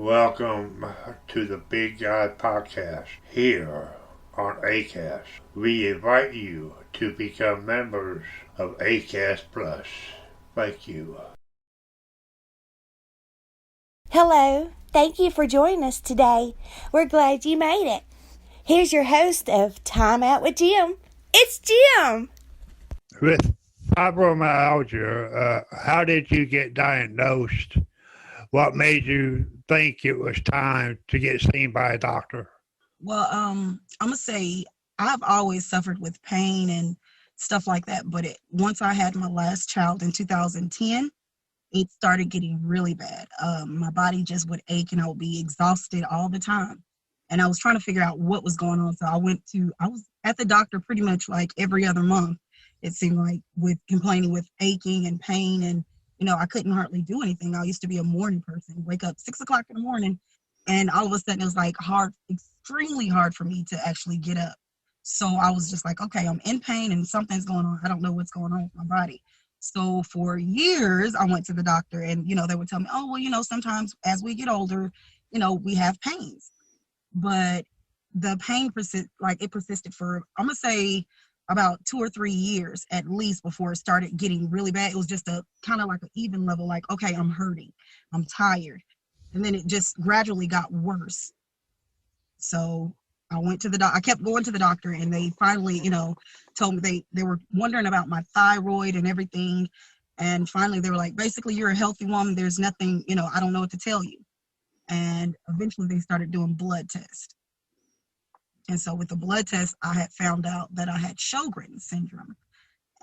Welcome to the Big Guy Podcast here on ACAST. We invite you to become members of ACAST Plus. Thank you. Hello, thank you for joining us today. We're glad you made it. Here's your host of Time Out with Jim. It's Jim. With fibromyalgia, how did you get diagnosed? What made you think it was time to get seen by a doctor? Well, I'm gonna say I've always suffered with pain and stuff like that, but once I had my last child in 2010, it started getting really bad. My body just would ache and I would be exhausted all the time. And I was trying to figure out what was going on. So I was at the doctor pretty much like every other month, it seemed like, with complaining with aching and pain. And, I couldn't hardly do anything. I used to be a morning person, wake up 6 o'clock in the morning. And all of a sudden it was like extremely hard for me to actually get up. So I was just like, okay, I'm in pain and something's going on. I don't know what's going on with my body. So for years, I went to the doctor and, they would tell me, oh, well, sometimes as we get older, we have pains. But the pain persisted for, I'm going to say, about 2 or 3 years at least before it started getting really bad. It was just a kind of like an even level, like, okay, I'm hurting, I'm tired. And then it just gradually got worse. So I went to the doctor. I kept going to the doctor and they finally, told me they were wondering about my thyroid and everything. And finally they were like, basically, you're a healthy woman. There's nothing, I don't know what to tell you. And eventually they started doing blood tests. And so with the blood test, I had found out that I had Sjogren syndrome.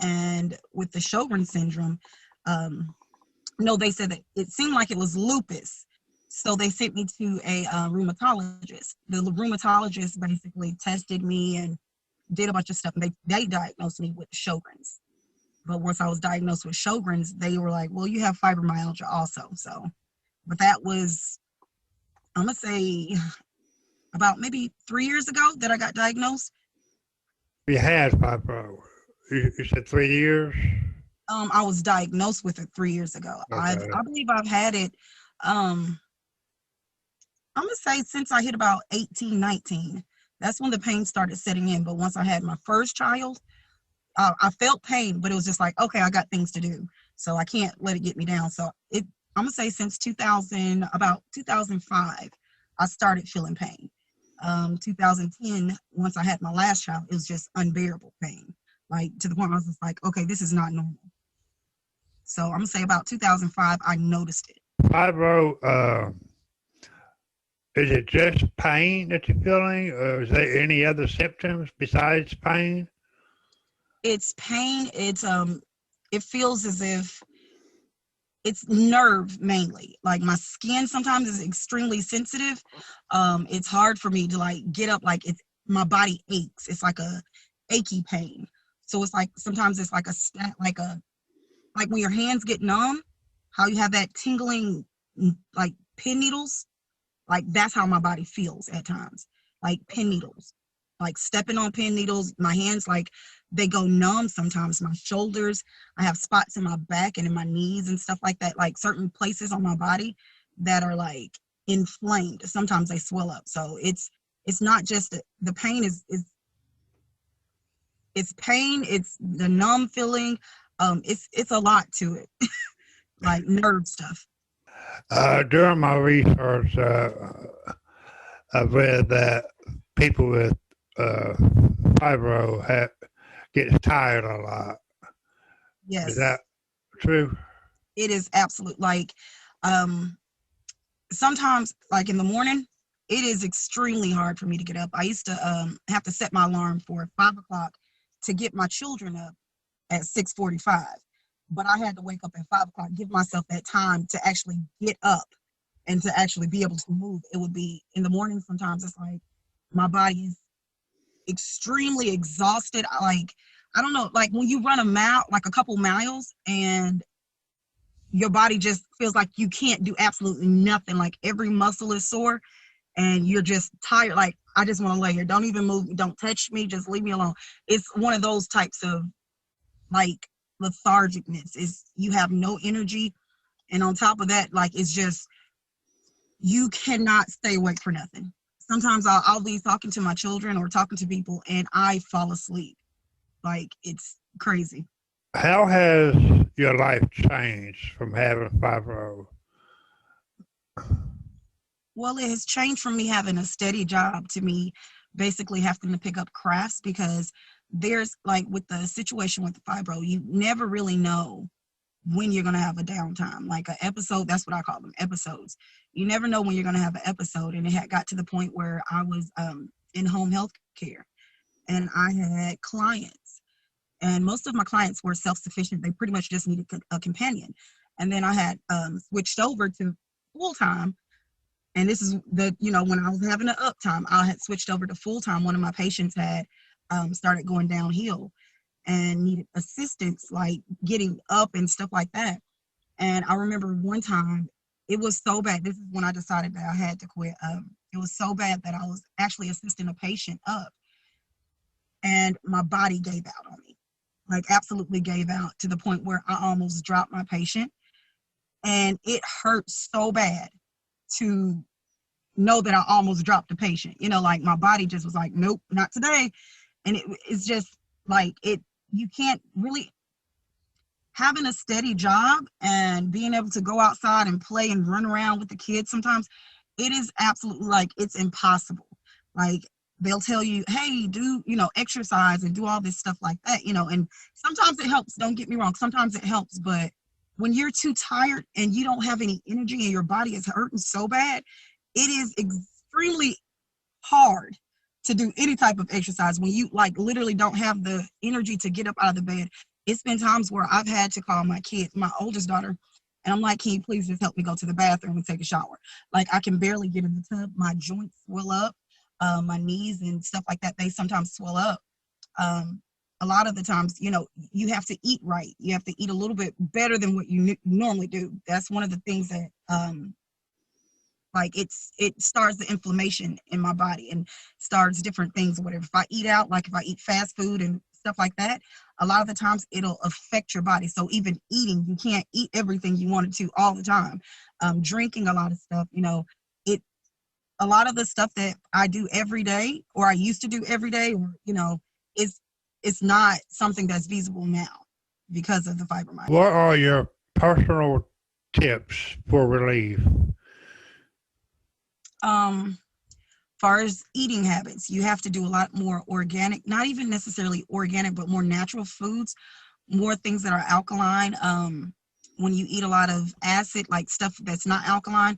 And with the Sjogren syndrome, they said that it seemed like it was lupus. So they sent me to a rheumatologist. The rheumatologist basically tested me and did a bunch of stuff. And they diagnosed me with Sjogren's. But once I was diagnosed with Sjogren's, they were like, well, you have fibromyalgia also. So, but that was, I'm going to say, about maybe 3 years ago that I got diagnosed. You had fibro. You said 3 years? I was diagnosed with it 3 years ago. Okay. I believe I've had it, I'm going to say since I hit about 18, 19. That's when the pain started setting in. But once I had my first child, I felt pain, but it was just like, okay, I got things to do. So I can't let it get me down. So I'm going to say since about 2005, I started feeling pain. 2010, once I had my last child, it was just unbearable pain. Like to the point where I was just like, okay, this is not normal. So I'm going to say about 2005, I noticed it. Fibro, is it just pain that you're feeling, or is there any other symptoms besides pain? It's pain. It feels as if it's nerve mainly. Like my skin sometimes is extremely sensitive. It's hard for me to like get up. Like my body aches. It's like a achy pain. So it's like sometimes it's like like when your hands get numb, how you have that tingling like pin needles. Like that's how my body feels at times. Like pin needles, like stepping on pin needles. My hands, like they go numb sometimes. My shoulders, I have spots in my back and in my knees and stuff like that. Like certain places on my body that are like inflamed. Sometimes they swell up. So it's not just the pain is it's pain. It's the numb feeling. It's a lot to it, like nerve stuff. During my research, I've read that people with fibro gets tired a lot. Yes. Is that true? It is absolute. Like, sometimes, like in the morning, it is extremely hard for me to get up. I used to have to set my alarm for 5 o'clock to get my children up at 6:45. But I had to wake up at 5 o'clock, give myself that time to actually get up and to actually be able to move. It would be in the morning. Sometimes it's like my body is extremely exhausted. I don't know, like when you run a mile, like a couple miles, and your body just feels like you can't do absolutely nothing. Like every muscle is sore and you're just tired. Like, I just want to lay here. Don't even move. Don't touch me. Just leave me alone. It's one of those types of like lethargicness. Is you have no energy. And on top of that, like, it's just you cannot stay awake for nothing. Sometimes I'll be talking to my children or talking to people and I fall asleep. Like, it's crazy. How has your life changed from having fibro? Well, it has changed from me having a steady job to me basically having to pick up crafts, because there's like with the situation with the fibro, you never really know when you're going to have a downtime, like an episode. That's what I call them, episodes. You never know when you're going to have an episode. And it had got to the point where I was in home health care, and I had clients, and most of my clients were self-sufficient. They pretty much just needed a companion. And then I had switched over to full-time. And this is when I was having an uptime, I had switched over to full-time. One of my patients had started going downhill and needed assistance, like getting up and stuff like that. And I remember one time, it was so bad. This is when I decided that I had to quit. It was so bad that I was actually assisting a patient up, and my body gave out on me, like absolutely gave out, to the point where I almost dropped my patient. And it hurt so bad to know that I almost dropped the patient. Like my body just was like, nope, not today. And it's just like you can't really, having a steady job and being able to go outside and play and run around with the kids, sometimes it is absolutely like it's impossible. Like they'll tell you, hey, do exercise and do all this stuff like that, and sometimes it helps, don't get me wrong, sometimes it helps. But when you're too tired and you don't have any energy and your body is hurting so bad, it is extremely hard to do any type of exercise when you like literally don't have the energy to get up out of the bed. It's been times where I've had to call my kids, my oldest daughter, and I'm like, can you please just help me go to the bathroom and take a shower? Like I can barely get in the tub. My joints swell up, my knees and stuff like that, they sometimes swell up. A lot of the times, you have to eat right. You have to eat a little bit better than what you normally do. That's one of the things that like it starts the inflammation in my body and starts different things or whatever. If I eat out, like if I eat fast food and stuff like that, a lot of the times it'll affect your body. So even eating, you can't eat everything you wanted to all the time. Drinking a lot of stuff, a lot of the stuff that I do every day, or I used to do every day, or, it's not something that's feasible now because of the fibromyalgia. What are your personal tips for relief? Far as eating habits, you have to do a lot more organic, not even necessarily organic, but more natural foods, more things that are alkaline. When you eat a lot of acid, like stuff that's not alkaline,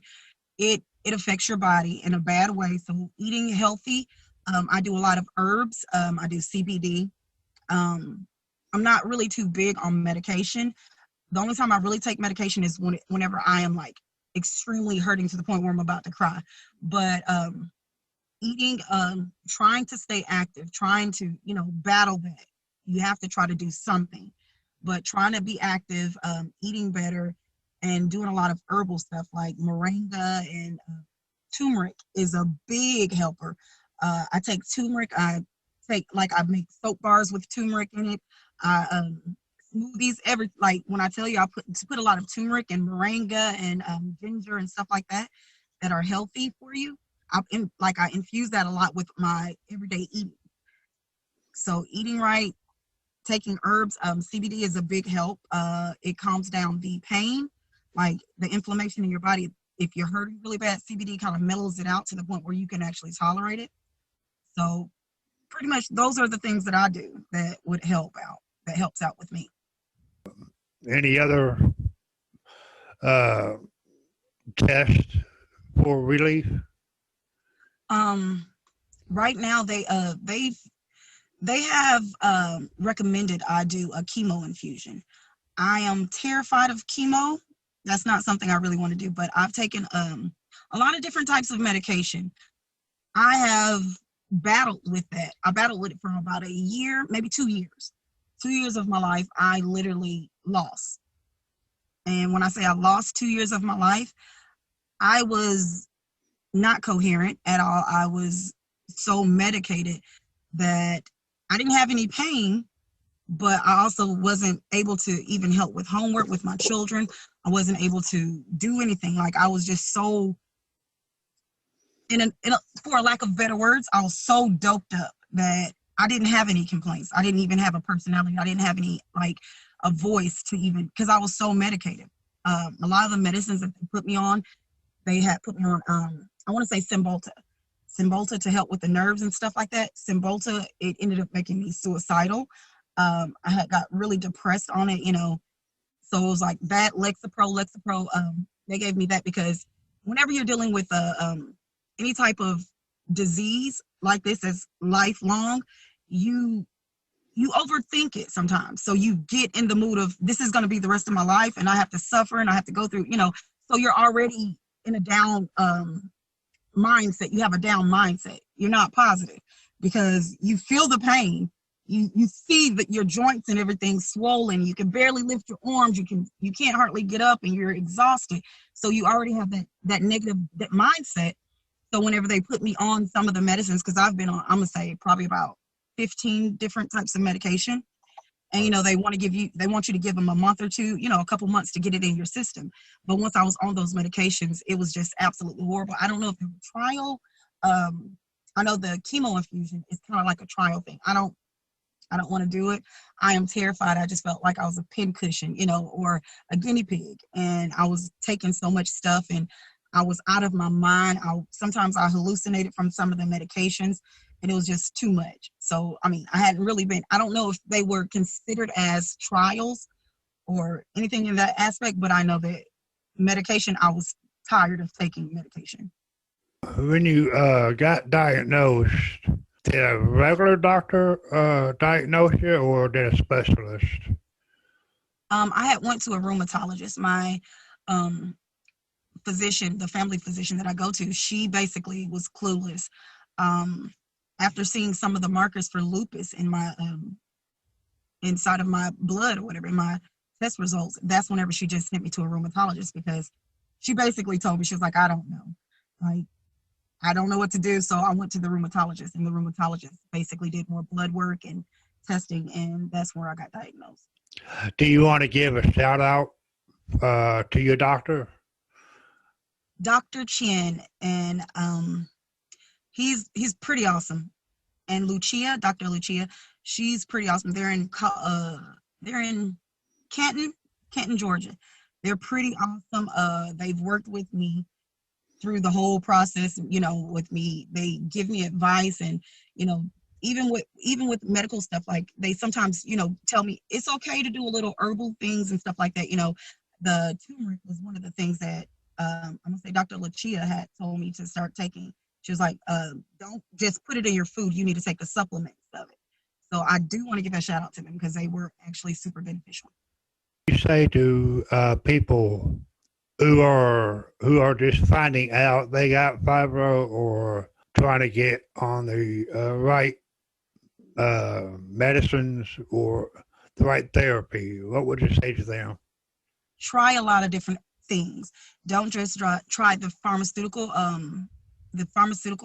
it affects your body in a bad way. So eating healthy, I do a lot of herbs. I do CBD. I'm not really too big on medication. The only time I really take medication is whenever I am like extremely hurting to the point where I'm about to cry. But eating, trying to stay active, trying to, battle that. You have to try to do something, but trying to be active, eating better, and doing a lot of herbal stuff like moringa and turmeric is a big helper. I take turmeric. I make soap bars with turmeric in it. Smoothies, when I tell you, I put a lot of turmeric and moringa and ginger and stuff like that are healthy for you. I infuse that a lot with my everyday eating. So eating right, taking herbs, CBD is a big help. It calms down the pain, like the inflammation in your body. If you're hurting really bad, CBD kind of mellows it out to the point where you can actually tolerate it. So pretty much those are the things that I do that would help out, that helps out with me. Any other test for relief? Right now they have recommended I do a chemo infusion. I am terrified of chemo. That's not something I really want to do, but I've taken a lot of different types of medication. I have battled with that. I battled with it for about a year, maybe 2 years. 2 years of my life, I literally lost. And when I say I lost 2 years of my life, I was not coherent at all. I was so medicated that I didn't have any pain, but I also wasn't able to even help with homework with my children. I wasn't able to do anything. Like I was just so for a lack of better words, I was so doped up that I didn't have any complaints. I didn't even have a personality. I didn't have any, like, a voice to even, because I was so medicated. A lot of the medicines that they put me on, they had put me on, I want to say Cymbalta to help with the nerves and stuff like that. Cymbalta, it ended up making me suicidal. I had got really depressed on it, so it was like that. Lexapro. They gave me that because whenever you're dealing with any type of disease like this that's lifelong, you overthink it sometimes. So you get in the mood of, this is going to be the rest of my life and I have to suffer and I have to go through, so you're already in a down mindset. You have a down mindset. You're not positive because you feel the pain. You see that your joints and everything swollen. You can barely lift your arms. You can't hardly get up and you're exhausted. So you already have that negative mindset. So whenever they put me on some of the medicines, because I've been on, I'm gonna say probably about 15 different types of medication. And, they want you to give them a month or two, a couple months to get it in your system. But once I was on those medications, it was just absolutely horrible. I don't know if it was a trial. I know the chemo infusion is kind of like a trial thing. I don't want to do it. I am terrified. I just felt like I was a pincushion, or a guinea pig. And I was taking so much stuff and I was out of my mind. Sometimes I hallucinated from some of the medications and it was just too much. So, I hadn't really I don't know if they were considered as trials or anything in that aspect, but I know that medication, I was tired of taking medication. When you got diagnosed, did a regular doctor diagnose you or did a specialist? I had went to a rheumatologist. My physician, the family physician that I go to, she basically was clueless. After seeing some of the markers for lupus in my inside of my blood or whatever, in my test results, that's whenever she just sent me to a rheumatologist, because she basically told me, she was like, I don't know. Like, I don't know what to do. So I went to the rheumatologist, and the rheumatologist basically did more blood work and testing, and that's where I got diagnosed. Do you want to give a shout out to your doctor? Dr. Chin, and he's pretty awesome. And Dr. Lucia, she's pretty awesome. They're in Canton, Georgia. They're pretty awesome. They've worked with me through the whole process, with me. They give me advice, and even with medical stuff, like they sometimes tell me it's okay to do a little herbal things and stuff like that. The turmeric was one of the things that I'm gonna say Dr. Lucia had told me to start taking. She was like, don't just put it in your food. You need to take the supplements of it. So I do want to give a shout out to them because they were actually super beneficial. You say to people who are just finding out they got fibro or trying to get on the right medicines or the right therapy, what would you say to them? Try a lot of different things. Don't just try the pharmaceutical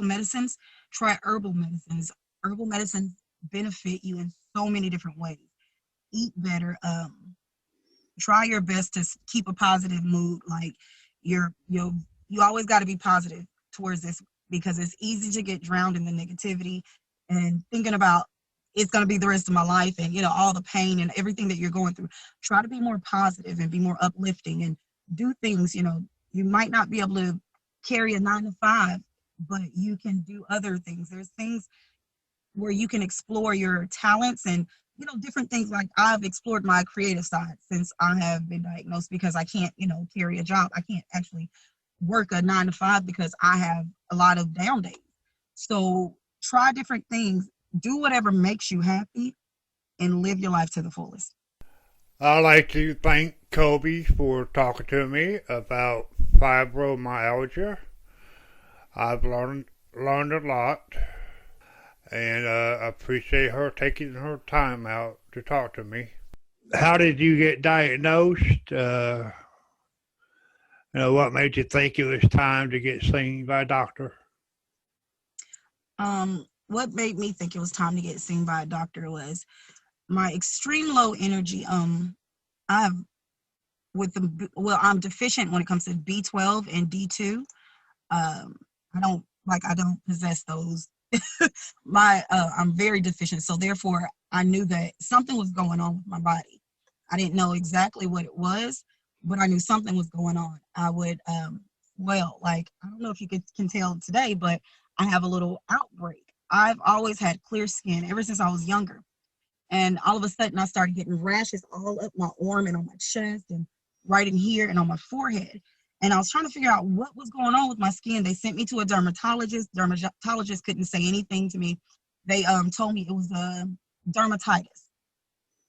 medicines. Try herbal medicines. Herbal medicines benefit you in so many different ways. Eat better. Try your best to keep a positive mood. Like you always got to be positive towards this, because it's easy to get drowned in the negativity and thinking about it's going to be the rest of my life and all the pain and everything that you're going through. Try to be more positive and be more uplifting and do things. You might not be able to carry a 9-to-5, but you can do other things. There's things where you can explore your talents and different things. Like I've explored my creative side since I have been diagnosed, because I can't carry a job. I can't actually work a 9-to-5 because I have a lot of down days. So try different things, do whatever makes you happy, and live your life to the fullest. I'd like to thank Kobe for talking to me about fibromyalgia. I've learned a lot, and I appreciate her taking her time out to talk to me. How did you get diagnosed? What made you think it was time to get seen by a doctor? What made me think it was time to get seen by a doctor was my extreme low energy. I'm deficient when it comes to B12 and D2. I don't Like I don't possess those. I'm very deficient. So therefore I knew that something was going on with my body. I didn't know exactly what it was, but I knew something was going on. I would, like, I don't know if you can tell today, but I have a little outbreak. I've always had clear skin ever since I was younger. And all of a sudden, I started getting rashes all up my arm and on my chest and right in here and on my forehead. And I was trying to figure out what was going on with my skin. They sent me to a dermatologist. Dermatologist couldn't say anything to me. They told me it was dermatitis.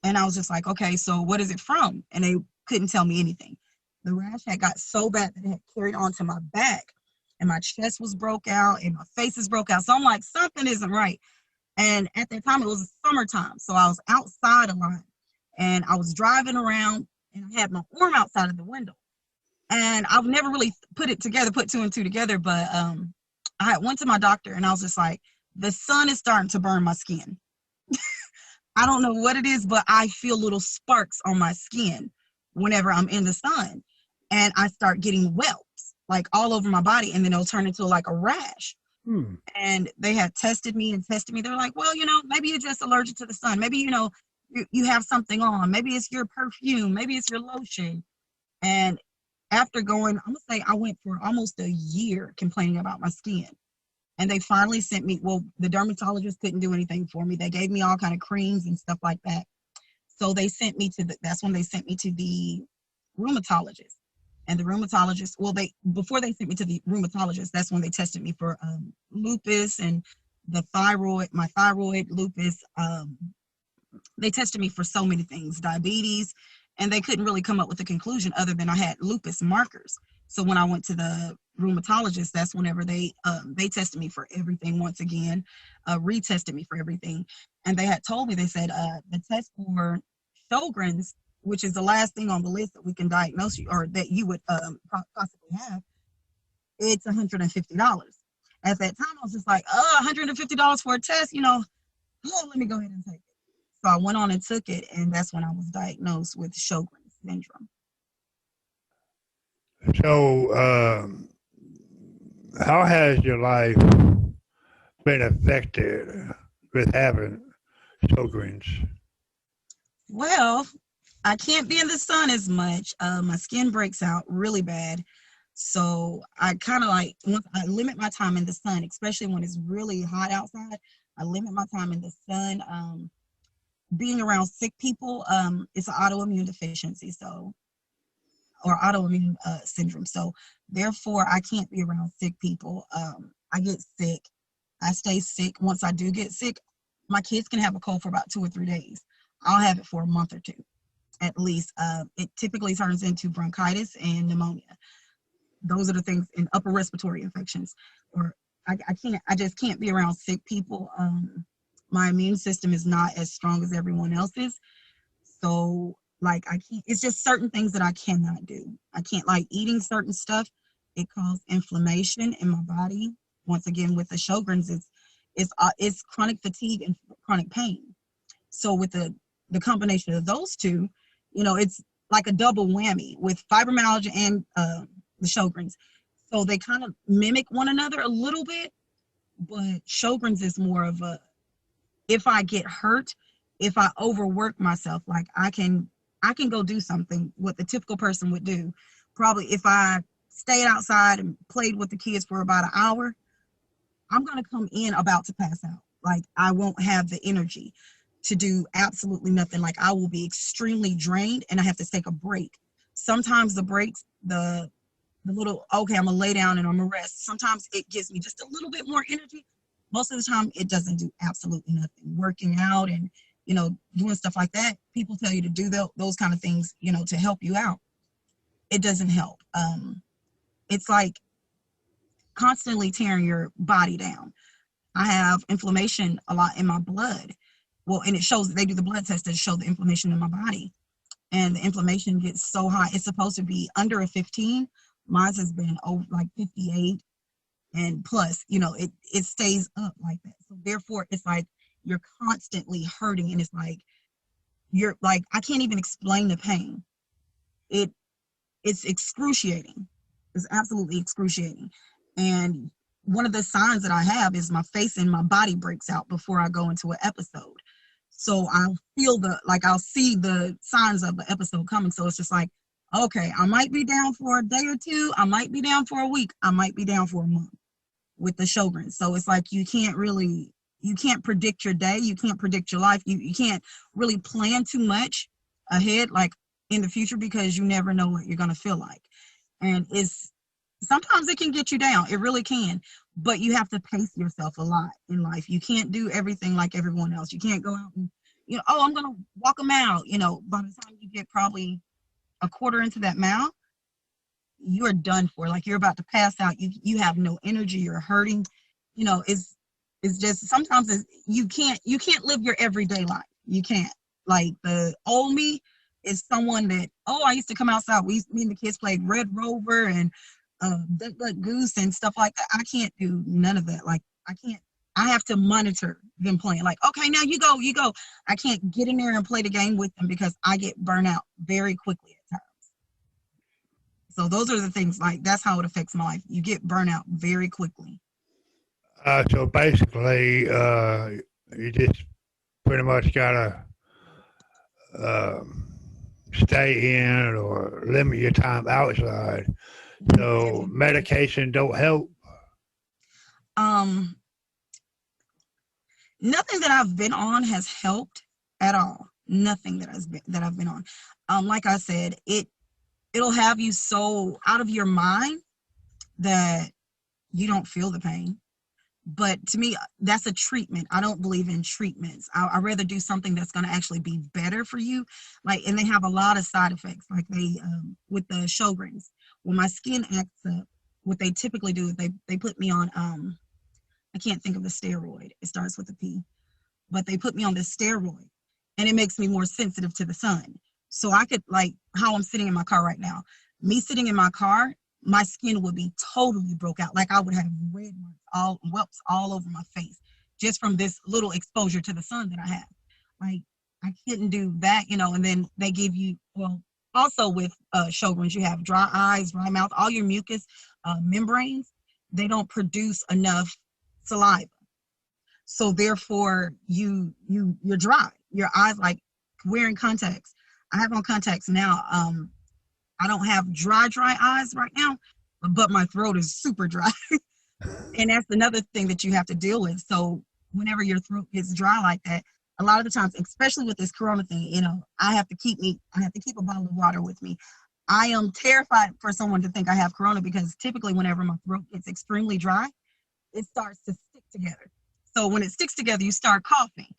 And I was just like, okay, so what is it from? And they couldn't tell me anything. The rash had got so bad that it had carried on to my back. And my chest was broke out and my face is broke out. So I'm like, something isn't right. And at that time, it was summertime. So I was outside a lot. And I was driving around and I had my arm outside of the window. And I've never really put two and two together. But I went to my doctor and I was just like, the sun is starting to burn my skin. I don't know what it is, but I feel little sparks on my skin whenever I'm in the sun. And I start getting whelps like all over my body. And then it'll turn into like a rash. And they had tested me. They were like, well, maybe you're just allergic to the sun. Maybe, you have something on. Maybe it's your perfume. Maybe it's your lotion. And after going, I'm going to say I went for almost a year complaining about my skin. And they finally sent me, the dermatologist couldn't do anything for me. They gave me all kind of creams and stuff like that. So that's when they sent me to the rheumatologist. And the rheumatologist, before they sent me to the rheumatologist, that's when they tested me for lupus and my thyroid, lupus. They tested me for so many things, diabetes, and they couldn't really come up with a conclusion other than I had lupus markers. So when I went to the rheumatologist, that's whenever they tested me for everything once again, retested me for everything. And they had told me, they said, the test for Sjogren's, which is the last thing on the list that we can diagnose you or that you would possibly have, it's $150. At that time, I was just like, $150 for a test, let me go ahead and take it. So I went on and took it, and that's when I was diagnosed with Sjogren's syndrome. So, how has your life been affected with having Sjogren's? Well, I can't be in the sun as much. My skin breaks out really bad. So I kind of I limit my time in the sun, especially when it's really hot outside. I limit my time in the sun. Being around sick people, it's an autoimmune deficiency, or autoimmune syndrome. So therefore, I can't be around sick people. I get sick. I stay sick. Once I do get sick, my kids can have a cold for about 2 or 3 days. I'll have it for a month or two, at least. It typically turns into bronchitis and pneumonia. Those are the things in upper respiratory infections. Or I just can't be around sick people. My immune system is not as strong as everyone else's. So it's just certain things that I cannot do. I can't eating certain stuff. It causes inflammation in my body. Once again, with the Sjogren's, it's chronic fatigue and chronic pain. So with the combination of those two, it's like a double whammy with fibromyalgia and the Sjogren's. So they kind of mimic one another a little bit, but Sjogren's is more of if I get hurt, if I overwork myself, I can go do something what the typical person would do. Probably if I stayed outside and played with the kids for about an hour, I'm going to come in about to pass out. I won't have the energy to do absolutely nothing. I will be extremely drained and I have to take a break. Sometimes the breaks, the little, okay, I'm going to lay down and I'm going to rest. Sometimes it gives me just a little bit more energy. Most of the time, it doesn't do absolutely nothing. Working out and, doing stuff like that, people tell you to do those kind of things, to help you out. It doesn't help. It's like constantly tearing your body down. I have inflammation a lot in my blood. Well, and it shows, they do the blood test to show the inflammation in my body. And the inflammation gets so high. It's supposed to be under a 15. Mine has been over 58. And plus, it stays up like that. So therefore, it's you're constantly hurting. And it's I can't even explain the pain. It's excruciating. It's absolutely excruciating. And one of the signs that I have is my face and my body breaks out before I go into an episode. So I'll I'll see the signs of the episode coming. So it's just like, okay, I might be down for a day or two. I might be down for a week. I might be down for a month with the Sjogren. So it's like you can't predict your day. You can't predict your life. You can't really plan too much ahead, like in the future, because you never know what you're going to feel like. And sometimes it can get you down. It really can. But you have to pace yourself a lot in life. You can't do everything like everyone else. You can't go out and, I'm going to walk a mile. By the time you get probably a quarter into that mile, you're done for. Like, you're about to pass out. You have no energy. You're hurting. It's just sometimes you can't live your everyday life. You can't. Like, the old me is someone that, I used to come outside. Me and the kids played Red Rover and Duck Duck Goose and stuff like that. I can't do none of that. Like, I have to monitor them playing. Like, okay, now you go. I can't get in there and play the game with them because I get burnt out very quickly at times. So those are the things, like, that's how it affects my life. You get burnt out very quickly. So basically, you just pretty much gotta stay in or limit your time outside. So medication don't help. Nothing that I've been on has helped at all. Nothing that I've been on. Like I said, it'll have you so out of your mind that you don't feel the pain. But to me, that's a treatment. I don't believe in treatments. I'd rather do something that's going to actually be better for you. And they have a lot of side effects. Like with the Sjogrens, when my skin acts up, what they typically do is they put me on, I can't think of the steroid. It starts with a P. But they put me on this steroid, and it makes me more sensitive to the sun. So I could, like how I'm sitting in my car right now, me sitting in my car, my skin would be totally broke out. Like, I would have red whelps all over my face just from this little exposure to the sun that I have. Like, I couldn't do that, and then they give you, also with Sjogrens, you have dry eyes, dry mouth, all your mucus membranes, they don't produce enough saliva. So therefore you're dry. Your eyes, like wearing contacts. I have on contacts now. I don't have dry eyes right now, but my throat is super dry. And that's another thing that you have to deal with. So whenever your throat gets dry like that, a lot of the times, especially with this corona thing, I have to keep a bottle of water with me. I am terrified for someone to think I have corona, because typically whenever my throat gets extremely dry, it starts to stick together. So when it sticks together, you start coughing.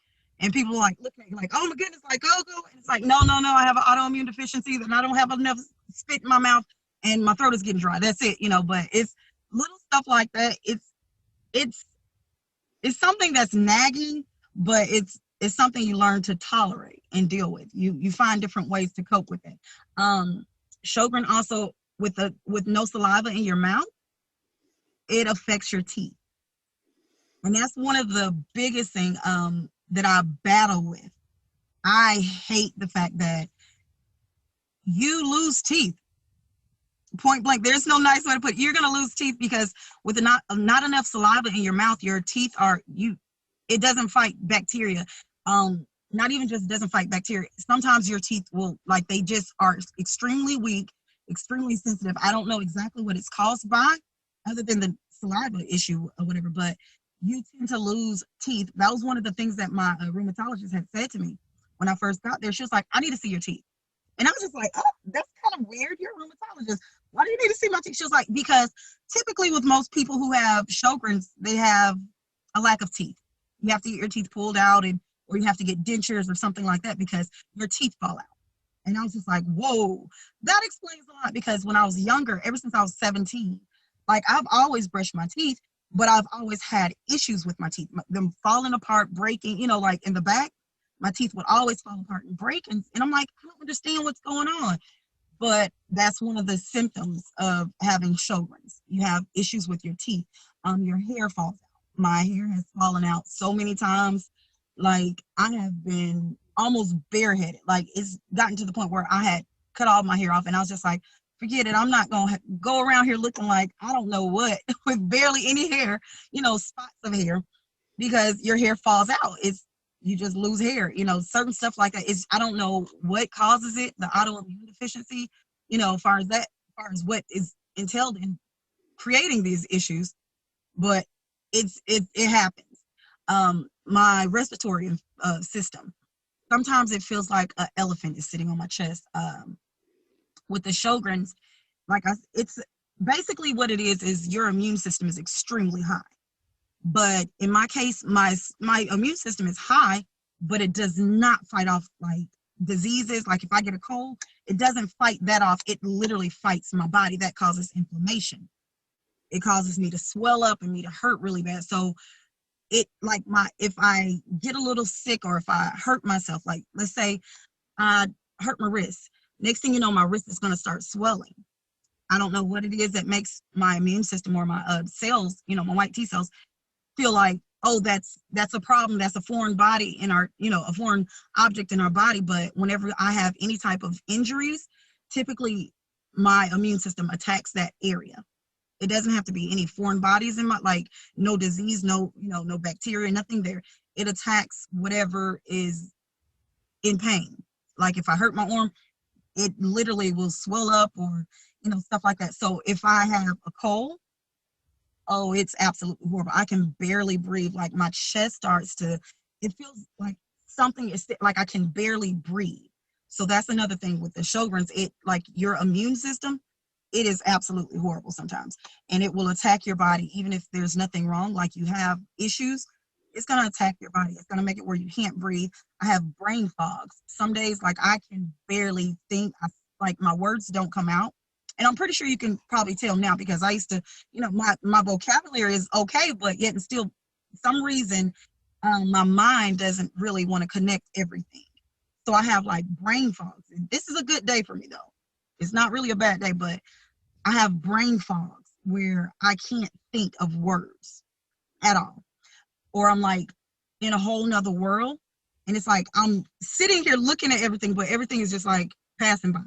And people are like, looking at you like, oh my goodness, like, go. And it's like, no, I have an autoimmune deficiency, that I don't have enough spit in my mouth and my throat is getting dry. That's it, but it's little stuff like that. It's something that's nagging, but it's something you learn to tolerate and deal with. You find different ways to cope with it. Sjogren also, with no saliva in your mouth, it affects your teeth. And that's one of the biggest things that I battle with. I hate the fact that you lose teeth. Point blank. There's no nice way to put it. You're going to lose teeth because with not enough saliva in your mouth, your teeth it doesn't fight bacteria. Not even just doesn't fight bacteria. Sometimes your teeth they just are extremely weak, extremely sensitive. I don't know exactly what it's caused by, other than the saliva issue or whatever, but you tend to lose teeth. That was one of the things that my rheumatologist had said to me when I first got there. She was like, I need to see your teeth. And I was just like, oh, that's kind of weird. You're a rheumatologist. Why do you need to see my teeth? She was like, because typically with most people who have Sjogrens, they have a lack of teeth. You have to get your teeth pulled out, or you have to get dentures or something like that because your teeth fall out. And I was just like, whoa, that explains a lot, because when I was younger, ever since I was 17, like, I've always brushed my teeth, but I've always had issues with my teeth, them falling apart, breaking, like in the back, my teeth would always fall apart and break. And I'm like, I don't understand what's going on. But that's one of the symptoms of having Sjogrens. You have issues with your teeth. Your hair falls out. My hair has fallen out so many times. Like, I have been almost bareheaded. Like, it's gotten to the point where I had cut all my hair off, and I was just like, forget it. I'm not going to go around here looking like I don't know what with barely any hair, spots of hair, because your hair falls out. You just lose hair, certain stuff like that. I don't know what causes it, the autoimmune deficiency, as far as what is entailed in creating these issues, but it happens. My respiratory system, sometimes it feels like an elephant is sitting on my chest. With the Sjogren's, it's basically what it is your immune system is extremely high. But in my case, my immune system is high, but it does not fight off like diseases. Like if I get a cold, it doesn't fight that off. It literally fights my body. That causes inflammation. It causes me to swell up and me to hurt really bad. So if I get a little sick or if I hurt myself, like let's say I hurt my wrist, next thing you know, my wrist is going to start swelling. I don't know what it is that makes my immune system or my cells, my white T cells, feel like, oh, that's a problem. That's a foreign body in our, a foreign object in our body. But whenever I have any type of injuries, typically my immune system attacks that area. It doesn't have to be any foreign bodies in no disease, no bacteria, nothing there. It attacks whatever is in pain. Like if I hurt my arm, it literally will swell up or, stuff like that. So if I have a cold, oh, it's absolutely horrible. I can barely breathe. Like my chest it feels like something is like I can barely breathe. So that's another thing with the Sjogren's. Your immune system, it is absolutely horrible sometimes. And it will attack your body even if there's nothing wrong, like you have issues. It's going to attack your body. It's going to make it where you can't breathe. I have brain fogs. Some days, I can barely think. My words don't come out. And I'm pretty sure you can probably tell now because I used to, my vocabulary is okay, but yet and still, for some reason, my mind doesn't really want to connect everything. So I have brain fogs. And this is a good day for me, though. It's not really a bad day, but I have brain fogs where I can't think of words at all. Or I'm in a whole nother world. And it's I'm sitting here looking at everything, but everything is just passing by.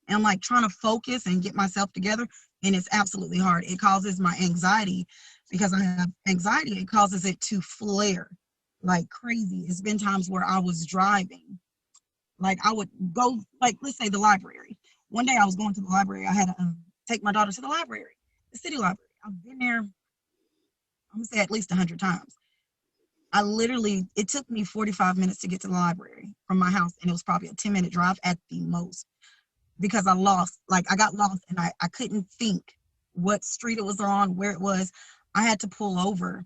And I'm trying to focus and get myself together. And it's absolutely hard. It causes my anxiety because I have anxiety. It causes it to flare like crazy. It's been times where I was driving. I would go, let's say the library. One day I was going to the library. I had to take my daughter to the library, the city library. I've been there, I'm going to say at least 100 times. It took me 45 minutes to get to the library from my house. And it was probably a 10-minute drive at the most. Because I got lost and I couldn't think what street it was on, where it was. I had to pull over.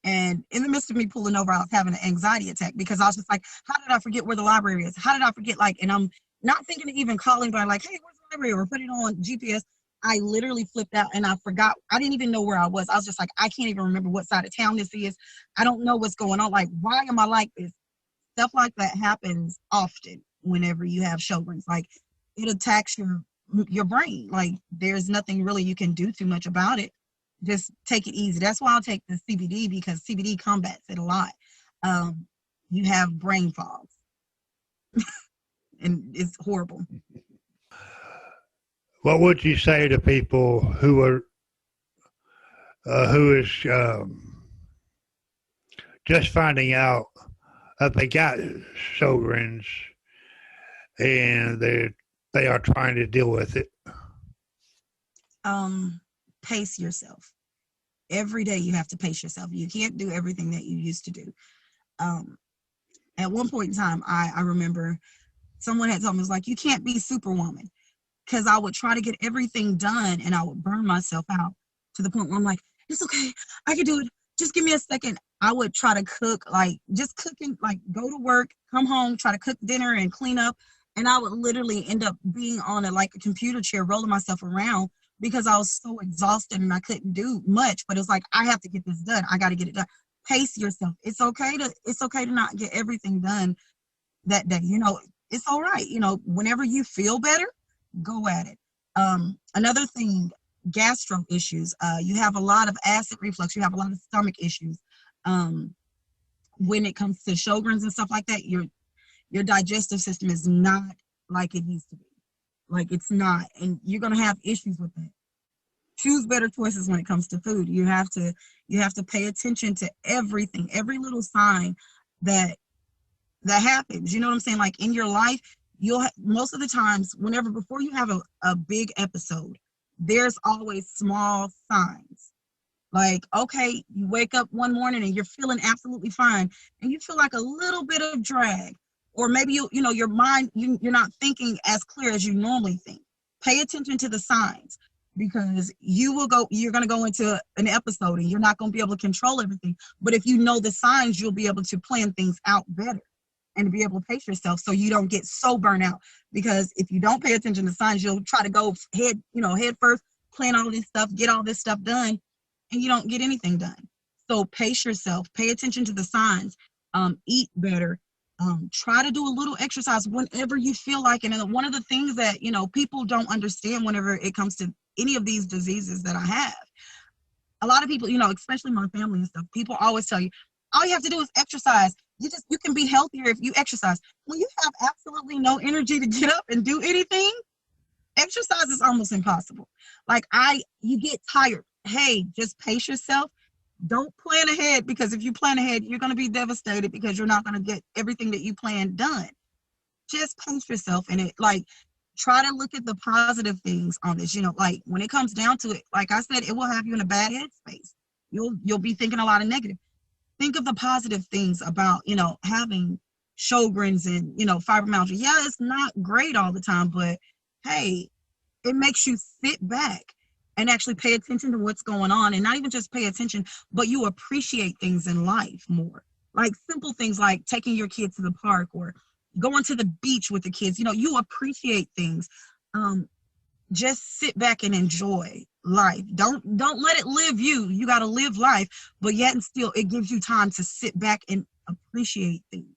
And in the midst of me pulling over, I was having an anxiety attack because I was just how did I forget where the library is? How did I forget? And I'm not thinking of even calling, but hey, where's the library? Or put it on GPS. I literally flipped out and I forgot. I didn't even know where I was. I was just I can't even remember what side of town this is. I don't know what's going on. Why am I like this? Stuff like that happens often whenever you have Sjogren's. It attacks your brain. There's nothing really you can do too much about it. Just take it easy. That's why I'll take the CBD because CBD combats it a lot. You have brain fogs. And it's horrible. What would you say to people who is just finding out that they got Sjogren's and they are trying to deal with it? Pace yourself. Every day you have to pace yourself. You can't do everything that you used to do. At one point in time, I remember someone had told me, you can't be Superwoman. Because I would try to get everything done and I would burn myself out to the point where I'm it's okay. I can do it. Just give me a second. I would try to cook, just cooking, go to work, come home, try to cook dinner and clean up. And I would literally end up being on a computer chair, rolling myself around because I was so exhausted and I couldn't do much. But it's I have to get this done. I got to get it done. Pace yourself. It's okay to not get everything done that day. It's all right. Whenever you feel better, go at it. Another thing, gastro issues. You have a lot of acid reflux. You have a lot of stomach issues. When it comes to Sjogren's and stuff like that, your digestive system is not like it used to be. Like, it's not, and you're gonna have issues with that. Choose better choices when it comes to food. You have to pay attention to everything, every little sign that happens. You know what I'm saying? Like, in your life, most of the times, whenever before you have a big episode, there's always small signs. Like, okay, you wake up one morning and you're feeling absolutely fine, and you feel like a little bit of drag, or maybe your mind, you're not thinking as clear as you normally think. Pay attention to the signs, because you're going to go into an episode and you're not going to be able to control everything. But if you know the signs, you'll be able to plan things out better and to be able to pace yourself so you don't get so burnt out. Because if you don't pay attention to signs, you'll try to go head first, plan all this stuff, get all this stuff done, and you don't get anything done. So pace yourself, pay attention to the signs, eat better, try to do a little exercise whenever you feel like it. And one of the things that, people don't understand whenever it comes to any of these diseases that I have, a lot of people, especially my family and stuff, people always tell you, all you have to do is exercise. You can be healthier if you exercise. When you have absolutely no energy to get up and do anything, exercise is almost impossible. Like, you get tired. Hey, just pace yourself. Don't plan ahead, because if you plan ahead, you're going to be devastated because you're not going to get everything that you planned done. Just pace yourself, and try to look at the positive things on this. Like, when it comes down to it, like I said, it will have you in a bad headspace. You'll be thinking a lot of negative. Think of the positive things about, having Sjogren's and, fibromyalgia. Yeah, it's not great all the time, but hey, it makes you sit back and actually pay attention to what's going on, and not even just pay attention, but you appreciate things in life more. Like simple things like taking your kids to the park or going to the beach with the kids. You appreciate things. Just sit back and enjoy life. Don't let it live you. You got to live life, but yet and still it gives you time to sit back and appreciate things.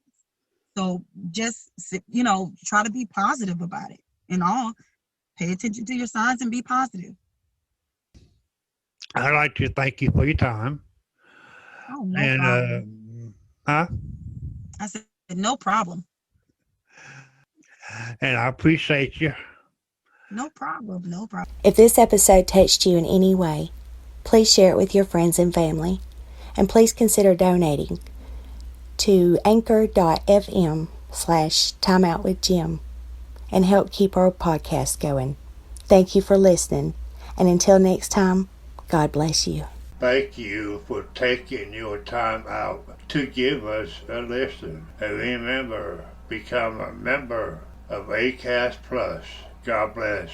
So just sit, try to be positive about it and all. Pay attention to your signs and be positive. I'd like to thank you for your time. Oh, no problem. I said, no problem. And I appreciate you. No problem. No problem. If this episode touched you in any way, please share it with your friends and family. And please consider donating to anchor.fm/timeoutwithjim and help keep our podcast going. Thank you for listening. And until next time, God bless you. Thank you for taking your time out to give us a listen. And remember, become a member of ACAST Plus. God bless.